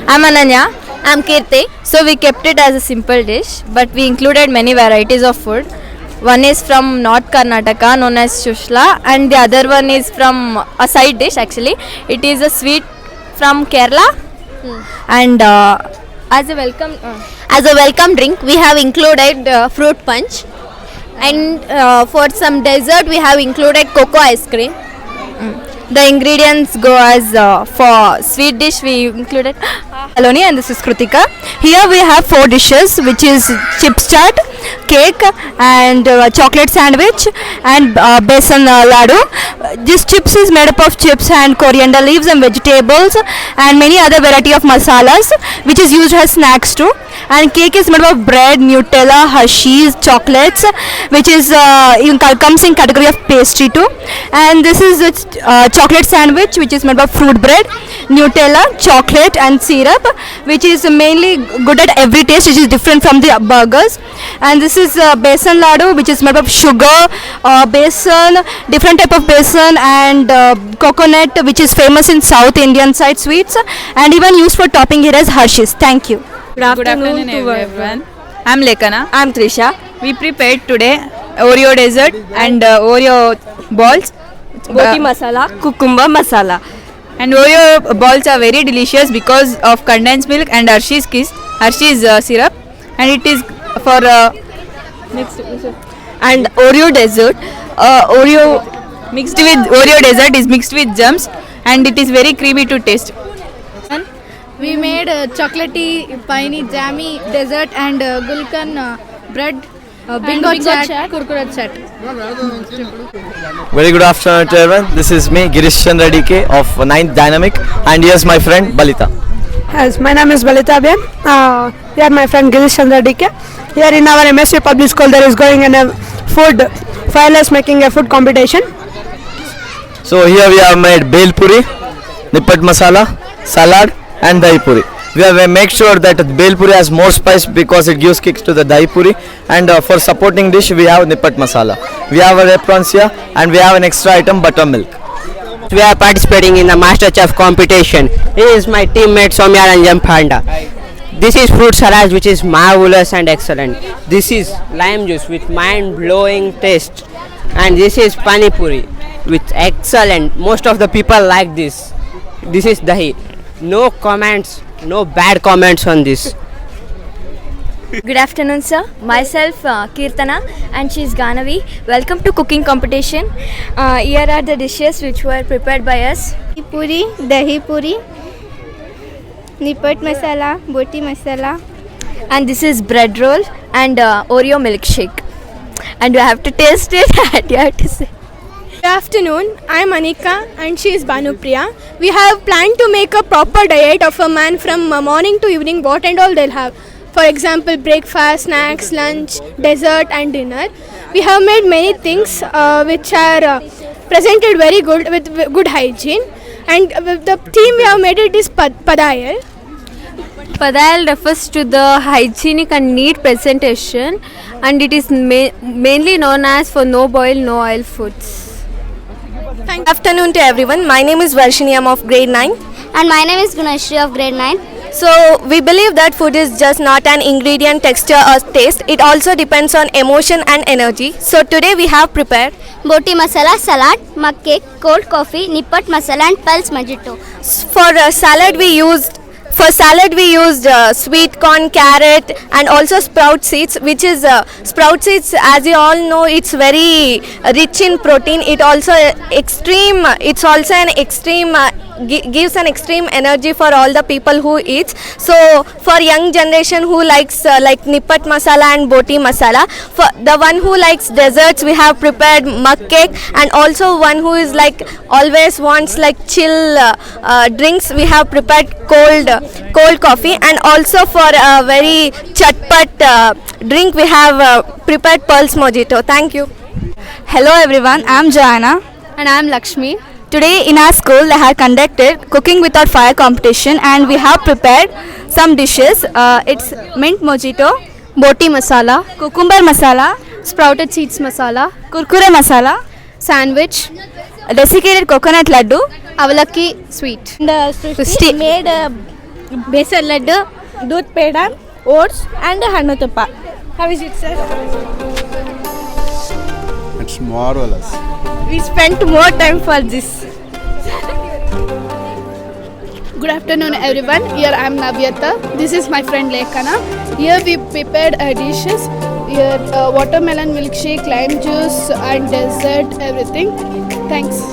I'm Ananya. I'm Kirti. So we kept it as a simple dish, but we included many varieties of food. One is from North Karnataka, known as Shushla, and the other one is from a side dish actually. It is a sweet from Kerala, and as a welcome. As a welcome drink, we have included fruit punch, and for some dessert, we have included cocoa ice cream. The ingredients go as for sweet dish we included Aloni, and this is Krutika. Here we have 4 dishes, which is chips chaat, cake, and chocolate sandwich, and besan laddu. This chips is made up of chips and coriander leaves and vegetables and many other variety of masalas, which is used as snacks too. And cake is made up of bread, Nutella, Hershey's, chocolates, which is comes in category of pastry too. And this is chocolate sandwich, which is made of fruit bread, Nutella, chocolate, and syrup, which is mainly good at every taste, which is different from the burgers. And this is besan laddu, which is made of sugar, besan, different type of besan, and coconut, which is famous in South Indian side sweets, and even used for topping it as Hershey's. Thank you. Good afternoon everyone. I'm Lekana. I'm Trisha. We prepared today Oreo dessert and Oreo balls. Boti masala, cucumber masala. And Oreo balls are very delicious because of condensed milk and Hershey's Kiss, Hershey's syrup, and it is for And Oreo dessert, Oreo mixed with Oreo dessert is mixed with jams, and it is very creamy to taste. We made chocolatey, piney, jammy dessert and gulkan bread, bingo chat, kurkure chat. Very good afternoon to everyone. This is me, Girish Chandra DK of 9th Dynamic, and here's my friend Balita. Yes, my name is Balita Ben. Here my friend Girish Chandra DK. Here in our MSc Public School there is going in a food, fireless making a food competition. So here we have made bel puri, nippat masala, salad, and dahi puri. We have make sure that bel puri has more spice because it gives kicks to the dahi puri, and for supporting dish we have nippat masala. We have a prawns here, and we have an extra item buttermilk. We are participating in the MasterChef competition. This is my teammate Soumya Ranjan Panda. This is fruit salad, which is marvelous and excellent. This is lime juice with mind-blowing taste, and this is pani puri with excellent. Most of the people like this. This is dahi. No comments, no bad comments on this. Good afternoon, sir. Myself, Kirtana, and she is Ganavi. Welcome to cooking competition. Here are the dishes which were prepared by us. Puri, dahi puri, nippat masala, boti masala. And this is bread roll and Oreo milkshake. And you have to taste it and you have to say. Good afternoon, I am Anika and she is Bhanupriya. We have planned to make a proper diet of a man from morning to evening, what and all they'll have. For example, breakfast, snacks, lunch, dessert and dinner. We have made many things which are presented very good with good hygiene. And the theme we have made it is Padayal. Padayal refers to the hygienic and neat presentation, and it is mainly known as for no boil, no oil foods. Good afternoon to everyone. My name is Varshini. I'm of grade 9. And my name is Gunashri of grade 9. So we believe that food is just not an ingredient, texture or taste. It also depends on emotion and energy. So today we have prepared Boti masala, salad, mug cake, cold coffee, nippat masala and pulse mojito. for salad we used sweet corn, carrot and also sprout seeds, which is sprout seeds, as you all know, it's very rich in protein. It's also an extreme gives an extreme energy for all the people who eats. So for young generation who likes like nippat masala and boti masala, for the one who likes desserts we have prepared mug cake, and also one who is like always wants like chill drinks, we have prepared cold coffee, and also for a very chatpat drink we have prepared pulse mojito. Thank you. Hello everyone, I am Joanna. And I am Lakshmi. Today in our school they have conducted cooking without fire competition, and we have prepared some dishes. It's mint mojito, Boti masala, cucumber masala, sprouted seeds masala, kurkure masala, sandwich, desiccated coconut laddu, avalaki sweet. Christy made Besan laddu, doodh peda, oats and hannu tuppa. How is it, sir? It's marvelous. We spent more time for this. Good afternoon, everyone. Here I am Navyata. This is my friend Lekana. Here we prepared dishes. Here watermelon milkshake, lime juice and dessert, everything. Thanks.